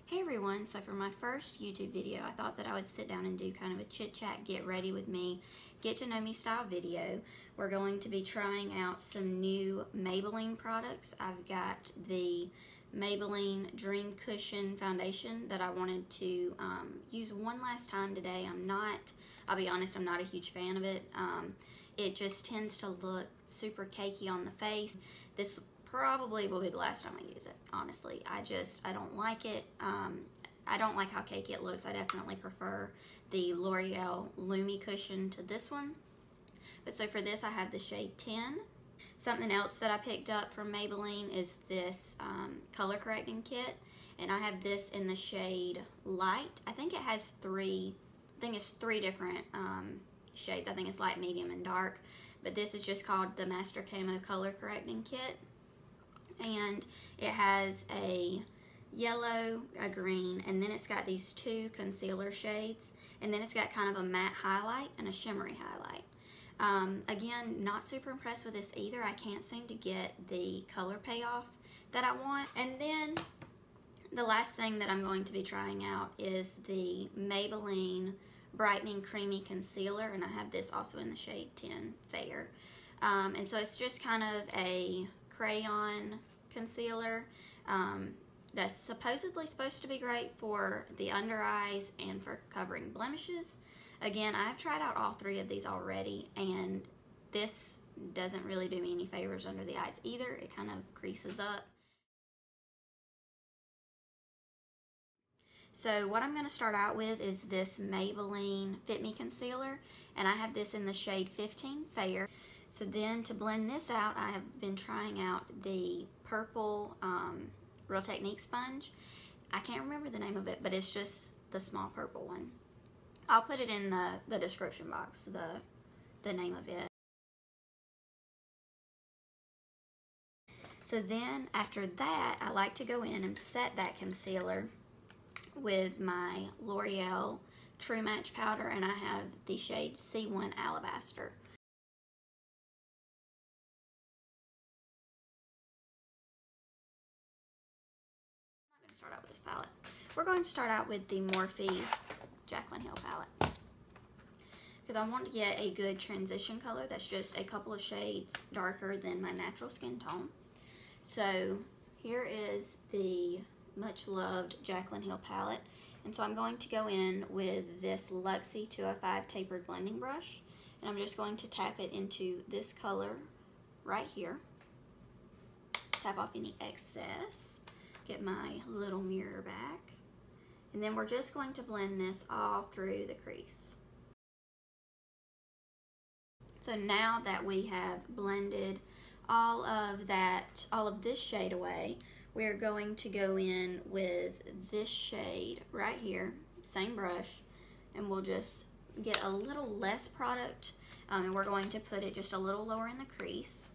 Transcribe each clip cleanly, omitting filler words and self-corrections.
Hey everyone, so for my first YouTube video, I thought that I would sit down and do kind of a chit chat, get ready with me, get to know me style video. We're going to be trying out some new Maybelline products. I've got the Maybelline Dream Cushion Foundation that I wanted to use one last time today. I'll be honest, I'm not a huge fan of it. It just tends to look super cakey on the face. This probably will be the last time I use it, honestly. I don't like it. I don't like how cakey it looks. I definitely prefer the L'Oreal Lumi Cushion to this one. But so for this, I have the shade 10. Something else that I picked up from Maybelline is this color correcting kit. And I have this in the shade Light. I think it has three different shades. I think it's light, medium, and dark. But this is just called the Master Camo Color Correcting Kit. And it has a yellow, a green, and then it's got these two concealer shades, and then it's got kind of a matte highlight and a shimmery highlight. Again, not super impressed with this either. I can't seem to get the color payoff that I want. And then the last thing that I'm going to be trying out is the Maybelline Brightening Creamy Concealer, and I have this also in the shade 10 Fair. And so it's just kind of a crayon concealer that's supposedly supposed to be great for the under eyes and for covering blemishes. Again, I've tried out all three of these already, and this doesn't really do me any favors under the eyes either. It kind of creases up. So what I'm going to start out with is this Maybelline Fit Me Concealer, and I have this in the shade 15 Fair. So then to blend this out, I have been trying out the purple Real Technique sponge. I can't remember the name of it, but it's just the small purple one. I'll put it in the description box, the name of it. So then after that, I like to go in and set that concealer with my L'Oreal True Match powder, and I have the shade C1 Alabaster. Start out with this palette. We're going to start out with the Morphe Jaclyn Hill palette because I want to get a good transition color that's just a couple of shades darker than my natural skin tone. So here is the much loved Jaclyn Hill palette, and so I'm going to go in with this Luxie 205 tapered blending brush, and I'm just going to tap it into this color right here. Tap off any excess. Get my little mirror back, and then we're just going to blend this all through the crease. So now that we have blended all of this shade away, we're going to go in with this shade right here, same brush, and we'll just get a little less product, and we're going to put it just a little lower in the crease.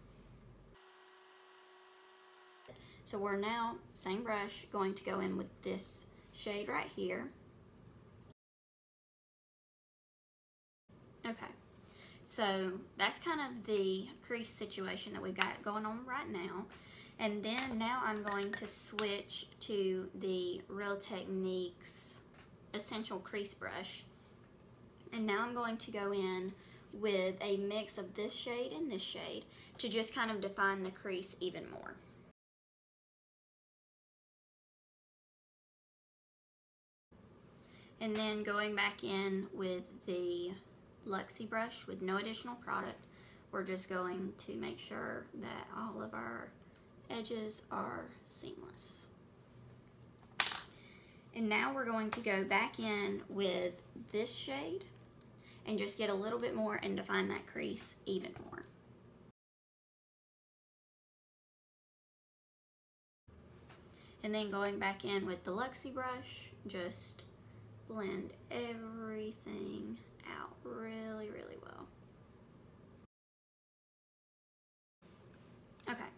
So we're now, same brush, going to go in with this shade right here. Okay, so that's kind of the crease situation that we've got going on right now. And then now I'm going to switch to the Real Techniques Essential Crease Brush. And now I'm going to go in with a mix of this shade and this shade to just kind of define the crease even more. And then going back in with the Luxie brush with no additional product, we're just going to make sure that all of our edges are seamless. And now we're going to go back in with this shade and just get a little bit more and define that crease even more. And then going back in with the Luxie brush, just blend everything out really, really well. Okay,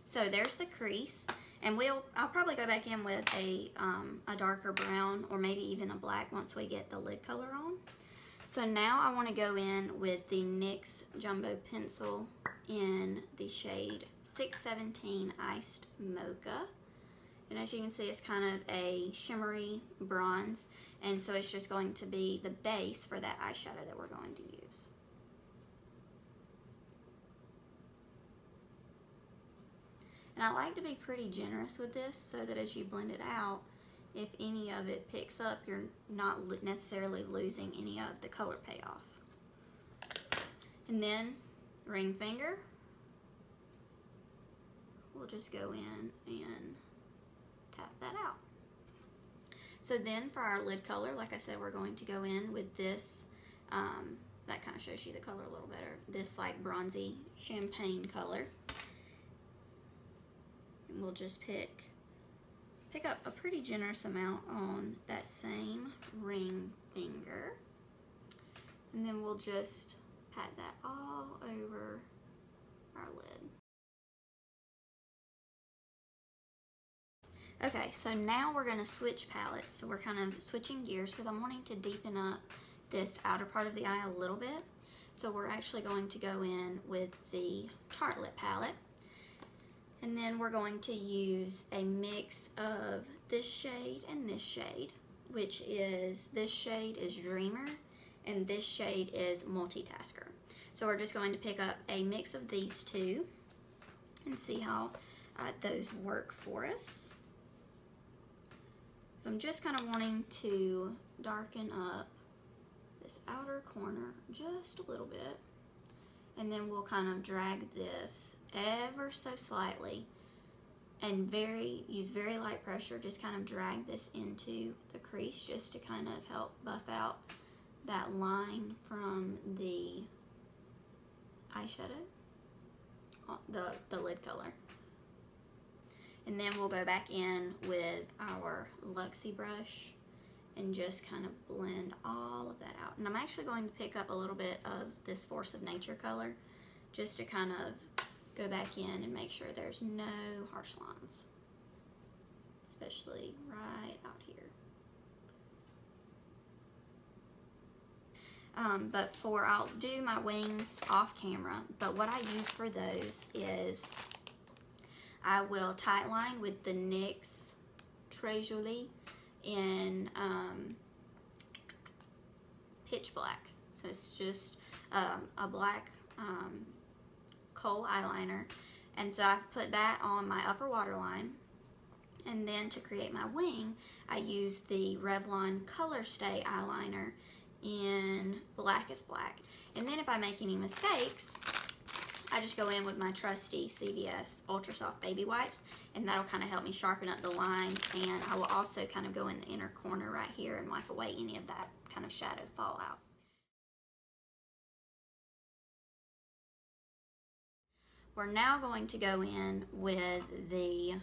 so there's the crease, and I'll probably go back in with a darker brown or maybe even a black once we get the lid color on. So now I want to go in with the NYX Jumbo Pencil in the shade 617 Iced Mocha. And as you can see, it's kind of a shimmery bronze, and so it's just going to be the base for that eyeshadow that we're going to use. And I like to be pretty generous with this so that as you blend it out, if any of it picks up, you're not necessarily losing any of the color payoff. And then ring finger, we'll just go in and tap that out. So then for our lid color, like I said, we're going to go in with this, that kind of shows you the color a little better, this like bronzy champagne color. And we'll just pick up a pretty generous amount on that same ring finger. And then we'll just pat that all over our lid. Okay, so now we're going to switch palettes. So we're kind of switching gears because I'm wanting to deepen up this outer part of the eye a little bit. So we're actually going to go in with the Tartelette palette. And then we're going to use a mix of this shade and this shade, which is, this shade is Dreamer and this shade is Multitasker. So we're just going to pick up a mix of these two and see how those work for us. So I'm just kind of wanting to darken up this outer corner just a little bit, and then we'll kind of drag this ever so slightly and use very light pressure, just kind of drag this into the crease just to kind of help buff out that line from the eyeshadow, the lid color. And then we'll go back in with our Luxie brush and just kind of blend all of that out. And I'm actually going to pick up a little bit of this Force of Nature color just to kind of go back in and make sure there's no harsh lines, especially right out here. But I'll do my wings off camera, but what I use for those is I will tightline with the NYX Très Jolie in Pitch Black. So it's just a black kohl eyeliner, and so I put that on my upper waterline. And then to create my wing, I use the Revlon Color Stay eyeliner in Blackest Black. And then if I make any mistakes, I just go in with my trusty CVS Ultra Soft Baby Wipes, and that'll kind of help me sharpen up the line. And I will also kind of go in the inner corner right here and wipe away any of that kind of shadow fallout. We're now going to go in with the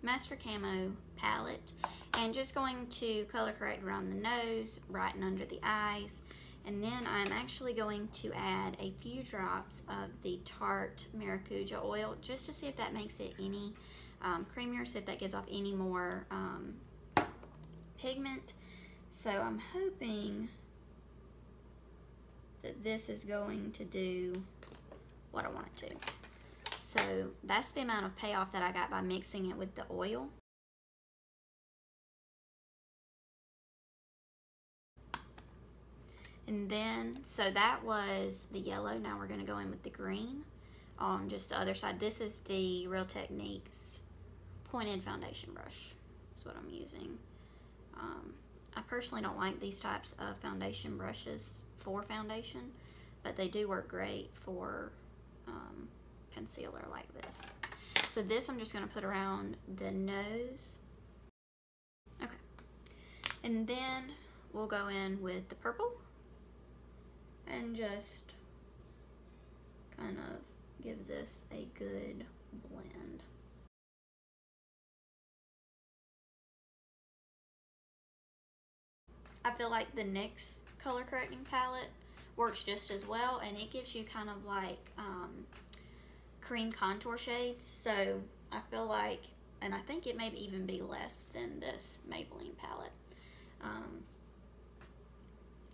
Master Camo palette and just going to color correct around the nose, right and under the eyes. And then I'm actually going to add a few drops of the Tarte Maracuja oil just to see if that makes it any creamier, see if that gives off any more pigment. So I'm hoping that this is going to do what I want it to. So that's the amount of payoff that I got by mixing it with the oil. And then, so that was the yellow. Now we're going to go in with the green on just the other side. This is the Real Techniques pointed foundation brush. That's what I'm using. I personally don't like these types of foundation brushes for foundation, but they do work great for concealer like this. So this I'm just going to put around the nose. Okay. And then we'll go in with the purple and just kind of give this a good blend. I feel like the NYX color correcting palette works just as well, and it gives you kind of like cream contour shades. So I feel like, and I think it may even be less than this Maybelline palette.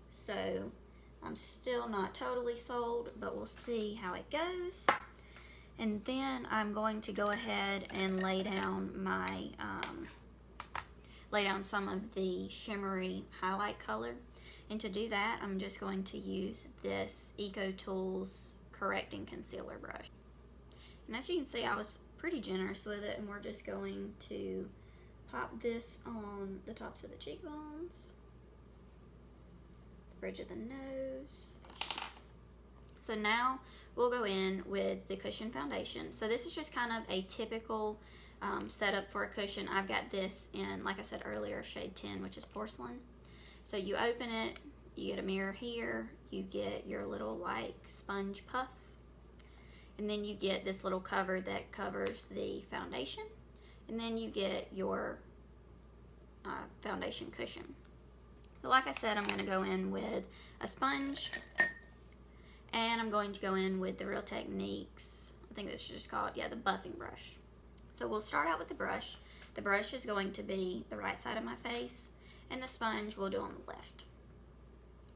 So I'm still not totally sold, but we'll see how it goes. And then I'm going to go ahead and lay down my, lay down some of the shimmery highlight color. And to do that, I'm just going to use this Eco Tools Correcting Concealer Brush. And as you can see, I was pretty generous with it, and we're just going to pop this on the tops of the cheekbones, the bridge of the nose. So now we'll go in with the cushion foundation. So this is just kind of a typical setup for a cushion. I've got this in, like I said earlier, shade 10, which is porcelain. So you open it, you get a mirror here, you get your little like sponge puff, and then you get this little cover that covers the foundation, and then you get your foundation cushion. So like I said, I'm going to go in with a sponge, and I'm going to go in with the Real Techniques, I think this is just called, yeah, the buffing brush. So we'll start out with the brush. The brush is going to be the right side of my face, and the sponge we'll do on the left.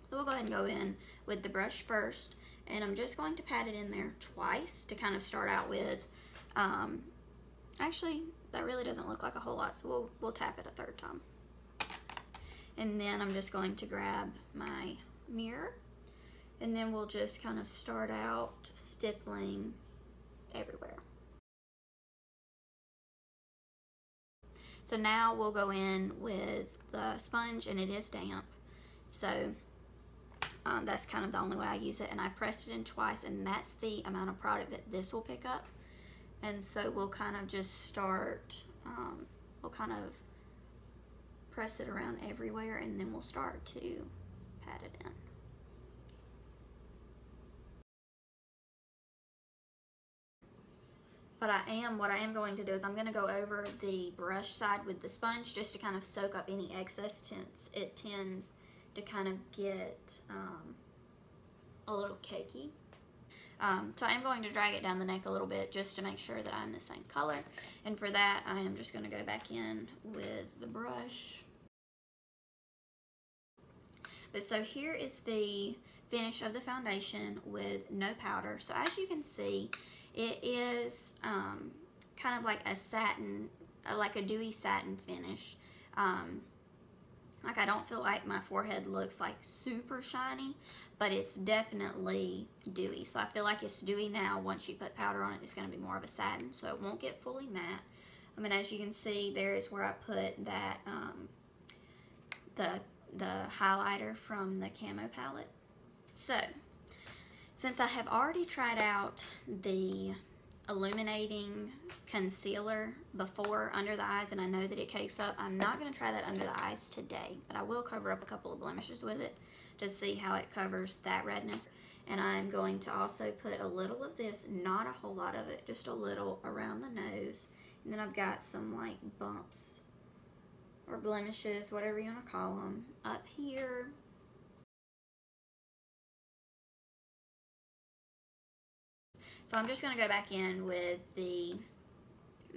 So we'll go ahead and go in with the brush first, and I'm just going to pat it in there twice to kind of start out with. Actually, that really doesn't look like a whole lot, so we'll tap it a third time. And then I'm just going to grab my mirror, and then we'll just kind of start out stippling everywhere. So now we'll go in with the sponge, and it is damp, so that's kind of the only way I use it, and I pressed it in twice, and that's the amount of product that this will pick up. And so we'll kind of just start, we'll kind of press it around everywhere, and then we'll start to pat it in. But what I am going to do is I'm going to go over the brush side with the sponge just to kind of soak up any excess, since it tends to kind of get a little cakey. So I am going to drag it down the neck a little bit just to make sure that I'm the same color. And for that, I am just going to go back in with the brush. But so here is the finish of the foundation with no powder. So as you can see, it is kind of like a satin, like a dewy satin finish. Like I don't feel like my forehead looks like super shiny, but it's definitely dewy. So I feel like it's dewy now. Once you put powder on it, it's going to be more of a satin, so it won't get fully matte. I mean, as you can see, there is where I put that, the highlighter from the Camo palette. So, since I have already tried out the illuminating concealer before under the eyes, and I know that it cakes up, I'm not going to try that under the eyes today, but I will cover up a couple of blemishes with it to see how it covers that redness. And I'm going to also put a little of this, not a whole lot of it, just a little around the nose. And then I've got some like bumps or blemishes, whatever you want to call them, up here. So I'm just going to go back in with the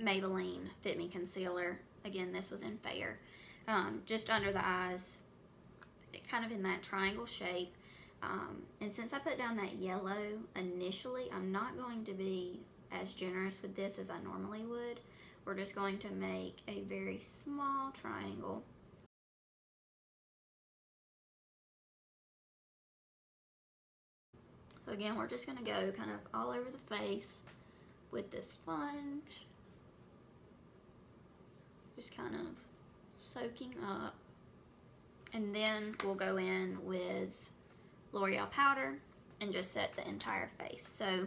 Maybelline Fit Me Concealer. Again, this was in Fair. Just under the eyes, kind of in that triangle shape. And since I put down that yellow initially, I'm not going to be as generous with this as I normally would. We're just going to make a very small triangle. So again, we're just going to go kind of all over the face with this sponge. Just kind of soaking up. And then we'll go in with L'Oreal powder and just set the entire face. So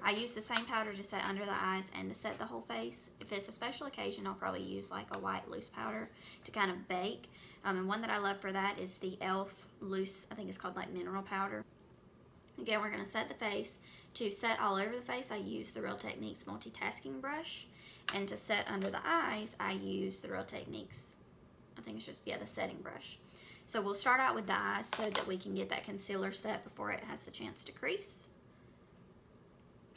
I use the same powder to set under the eyes and to set the whole face. If it's a special occasion, I'll probably use like a white loose powder to kind of bake. And one that I love for that is the e.l.f. loose, I think it's called like mineral powder. Again, we're going to set the face. To set all over the face, I use the Real Techniques multitasking brush. And to set under the eyes, I use the Real Techniques, I think it's just, yeah, the setting brush. So we'll start out with the eyes so that we can get that concealer set before it has the chance to crease.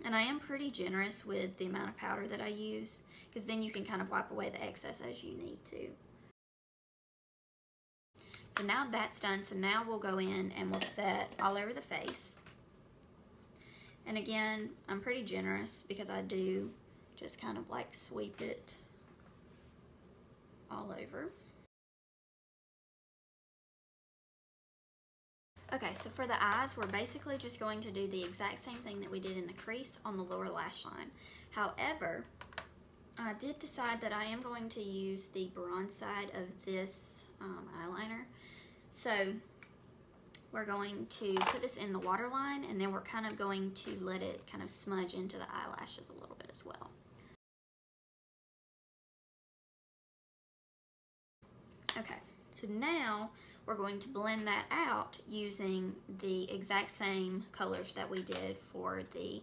And I am pretty generous with the amount of powder that I use, because then you can kind of wipe away the excess as you need to. So now that's done. So now we'll go in and we'll set all over the face. And again, I'm pretty generous because I do just kind of like sweep it all over. Okay, so for the eyes, we're basically just going to do the exact same thing that we did in the crease on the lower lash line. However, I did decide that I am going to use the bronze side of this eyeliner. So we're going to put this in the waterline, and then we're kind of going to let it kind of smudge into the eyelashes a little bit as well. Okay, so now we're going to blend that out using the exact same colors that we did for the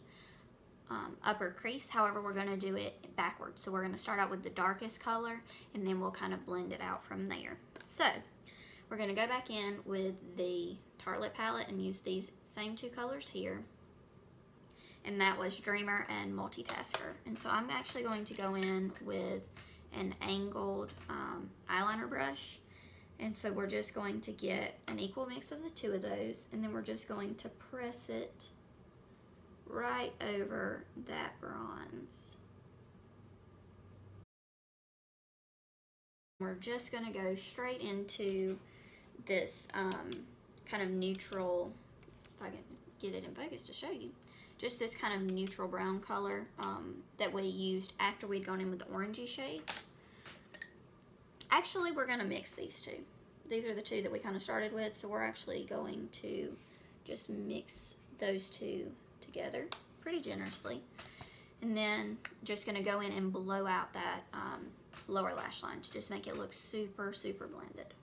upper crease. However, we're going to do it backwards. So we're going to start out with the darkest color, and then we'll kind of blend it out from there. So we're going to go back in with the Tartelette palette and use these same two colors here. And that was Dreamer and Multitasker. And so I'm actually going to go in with an angled eyeliner brush. And so we're just going to get an equal mix of the two of those, and then we're just going to press it right over that bronze. We're just going to go straight into this kind of neutral, if I can get it in focus to show you, just this kind of neutral brown color that we used after we'd gone in with the orangey shades. Actually, we're going to mix these two. These are the two that we kind of started with, so we're actually going to just mix those two together pretty generously. And then just going to go in and blow out that lower lash line to just make it look super, super blended.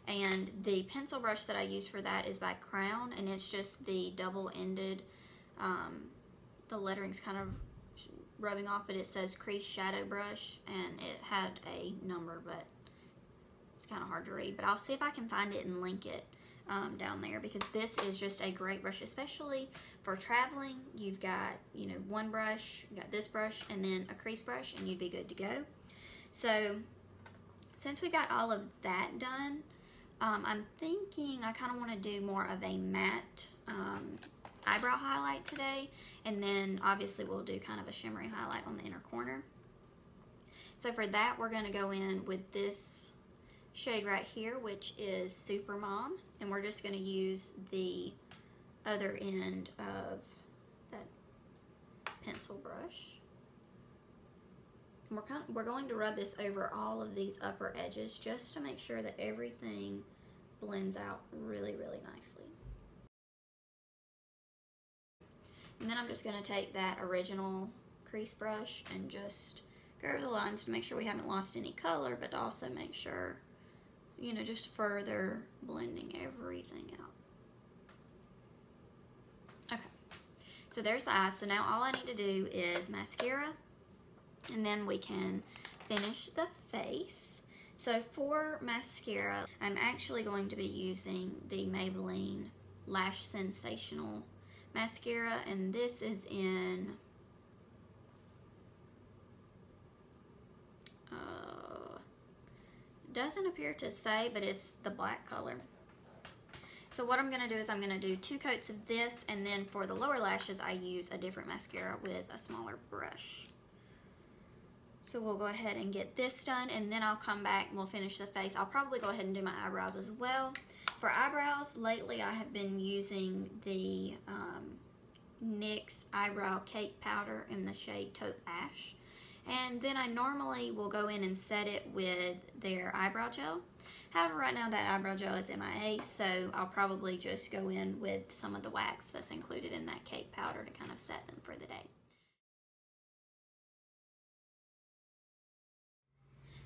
And the pencil brush that I use for that is by Crown, and it's just the double-ended, the lettering's kind of rubbing off, but it says Crease Shadow Brush, and it had a number, but it's kind of hard to read. But I'll see if I can find it and link it down there, because this is just a great brush, especially for traveling. You've got, you know, one brush, you got this brush, and then a crease brush, and you'd be good to go. So since we got all of that done, I'm thinking I kind of want to do more of a matte eyebrow highlight today, and then obviously we'll do kind of a shimmery highlight on the inner corner. So for that, we're going to go in with this shade right here, which is Super Mom, and we're just going to use the other end of that pencil brush. And we're going to rub this over all of these upper edges just to make sure that everything blends out really, really nicely. And then I'm just going to take that original crease brush and just go over the lines to make sure we haven't lost any color, but to also make sure, you know, just further blending everything out. Okay, so there's the eyes. So now all I need to do is mascara, and then we can finish the face. So for mascara, I'm actually going to be using the Maybelline Lash Sensational mascara, and this is in doesn't appear to say, but it's the black color. So what I'm going to do is I'm going to do 2 coats of this, and then for the lower lashes I use a different mascara with a smaller brush. So we'll go ahead and get this done, and then I'll come back and we'll finish the face. I'll probably go ahead and do my eyebrows as well. For eyebrows, lately I have been using the NYX Eyebrow Cake Powder in the shade Taupe Ash. And then I normally will go in and set it with their eyebrow gel. However, right now that eyebrow gel is MIA, so I'll probably just go in with some of the wax that's included in that cake powder to kind of set them for the day.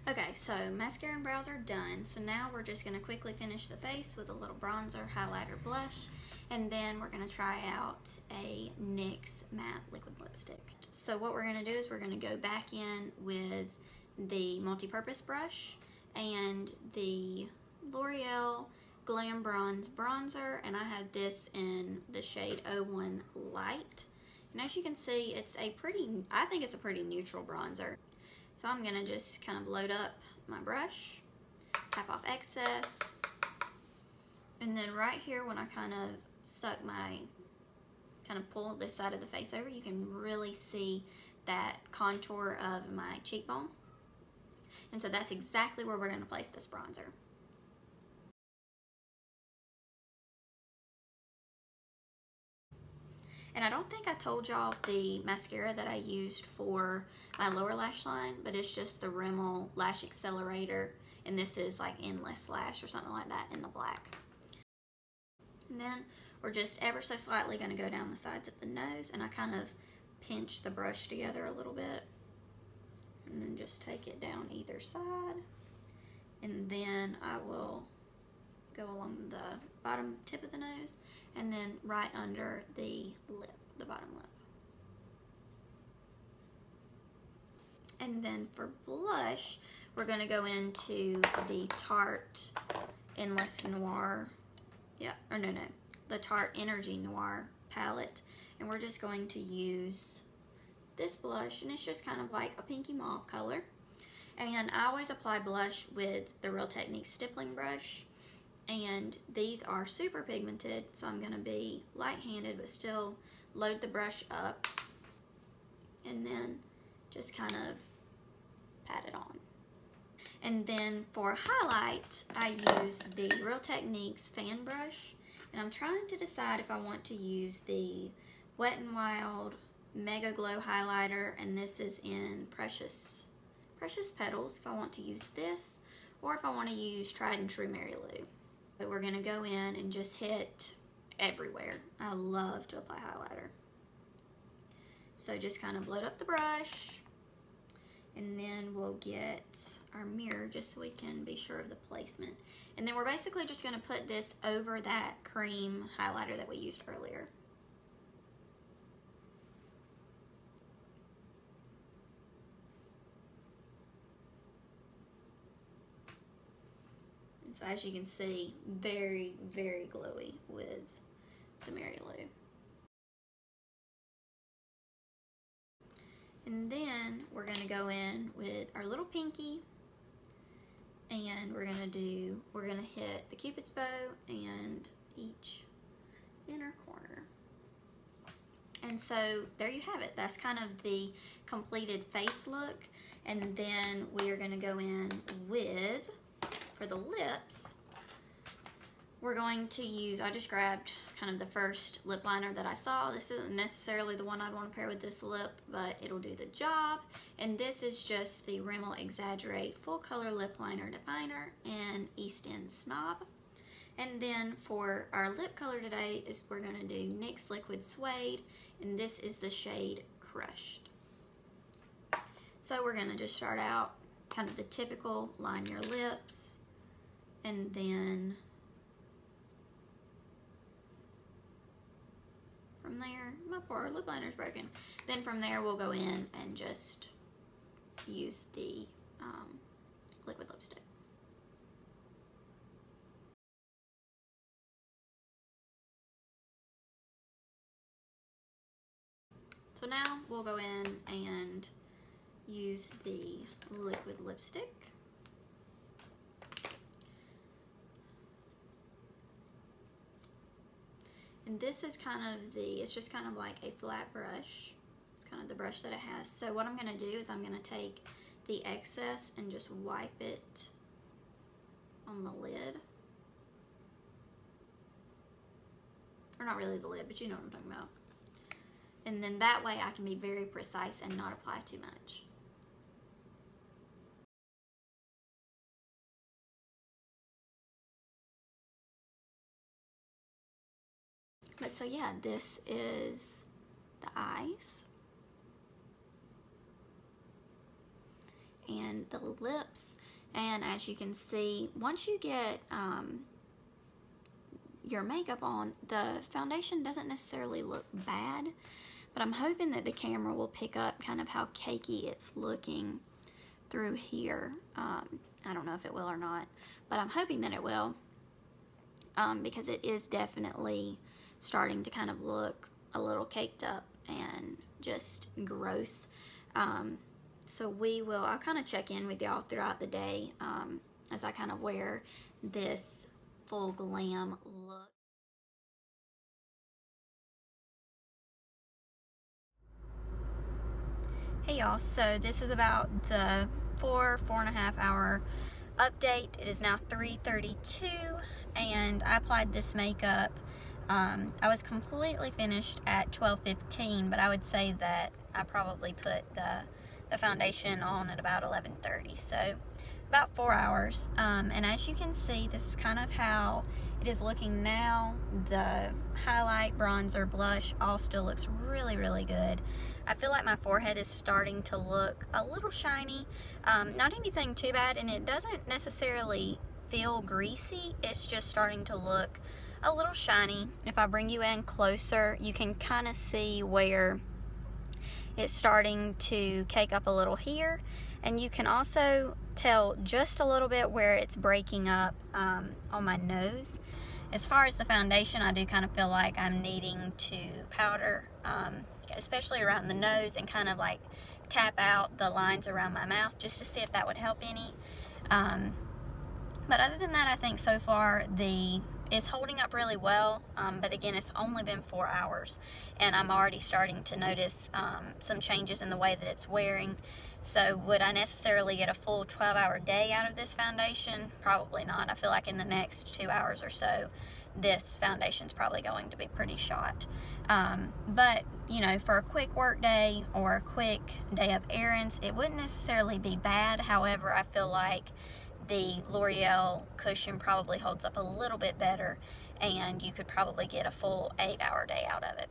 Okay, so mascara and brows are done. So now we're just going to quickly finish the face with a little bronzer, highlighter, blush, and then we're going to try out a NYX matte liquid lipstick. So what we're going to do is we're going to go back in with the multi-purpose brush and the L'Oreal Glam Bronze bronzer, and I have this in the shade 01 Light. And as you can see, it's a pretty, I think it's a pretty neutral bronzer. So I'm gonna just kind of load up my brush, tap off excess, and then right here when I kind of pull this side of the face over, you can really see that contour of my cheekbone. And so that's exactly where we're gonna place this bronzer. And I don't think I told y'all the mascara that I used for my lower lash line, but it's just the Rimmel Lash Accelerator, and this is like Endless Lash or something like that in the black. And then we're just ever so slightly going to go down the sides of the nose, and I kind of pinch the brush together a little bit, and then just take it down either side, and then I will go along the bottom tip of the nose and then right under the lip, the bottom lip. And then for blush, we're going to go into the Tarte Endless Noir, the Tarte Energy Noir palette, and we're just going to use this blush, and it's just kind of like a pinky mauve color. And I always apply blush with the Real Techniques stippling brush, and these are super pigmented, so I'm going to be light-handed but still load the brush up and then just kind of pat it on. And then for highlight, I use the Real Techniques fan brush, and I'm trying to decide if I want to use the Wet n Wild Mega Glow highlighter, and this is in Precious Petals, if I want to use this, or if I want to use Tried and True Mary Lou. But we're going to go in and just hit everywhere. I love to apply highlighter. So just kind of load up the brush, and then we'll get our mirror just so we can be sure of the placement. And then we're basically just going to put this over that cream highlighter that we used earlier. So as you can see, very, very glowy with the Mary Lou. And then we're going to go in with our little pinky, and we're going to hit the Cupid's bow and each inner corner. And so there you have it. That's kind of the completed face look. And then we are going to go in with, for the lips, we're going to use, I just grabbed kind of the first lip liner that I saw. This isn't necessarily the one I'd want to pair with this lip, but it'll do the job. And this is just the Rimmel Exaggerate Full Color Lip Liner Definer in East End Snob. And then for our lip color today is we're going to do NYX Liquid Suede, and this is the shade Crushed. So we're going to just start out kind of the typical line your lips, and then from there, my poor lip liner's broken. Then from there we'll go in and just use the liquid lipstick. So now we'll go in and use the liquid lipstick. And this is kind of it's just kind of like a flat brush. It's kind of the brush that it has. So what I'm going to do is I'm going to take the excess and just wipe it on the lid. Or not really the lid, but you know what I'm talking about. And then that way I can be very precise and not apply too much. But so yeah, this is the eyes. and the lips. And as you can see, once you get your makeup on, the foundation doesn't necessarily look bad, but I'm hoping that the camera will pick up kind of how cakey it's looking through here. I don't know if it will or not, but I'm hoping that it will, because it is definitely starting to kind of look a little caked up and just gross. So I'll kind of check in with y'all throughout the day as I kind of wear this full glam look. Hey y'all, so this is about the 4.5 hour update. It is now 3:32 and I applied this makeup. I was completely finished at 12:15, but I would say that I probably put the foundation on at about 11:30, so about 4 hours. And as you can see, this is kind of how it is looking now. The highlight, bronzer, blush all still looks really, really good. I feel like my forehead is starting to look a little shiny. Not anything too bad, and it doesn't necessarily feel greasy. It's just starting to look a little shiny. If I bring you in closer, you can kind of see where it's starting to cake up a little here, and you can also tell just a little bit where it's breaking up on my nose. As far as the foundation, I do kind of feel like I'm needing to powder, especially around the nose, and kind of like tap out the lines around my mouth just to see if that would help any. But other than that, I think so far it's holding up really well, but again, it's only been 4 hours, and I'm already starting to notice some changes in the way that it's wearing. So would I necessarily get a full 12-hour day out of this foundation? Probably not. I feel like in the next 2 hours or so, this foundation's probably going to be pretty shot. But, you know, for a quick work day or a quick day of errands, it wouldn't necessarily be bad. However, I feel like the L'Oreal cushion probably holds up a little bit better, and you could probably get a full 8-hour day out of it.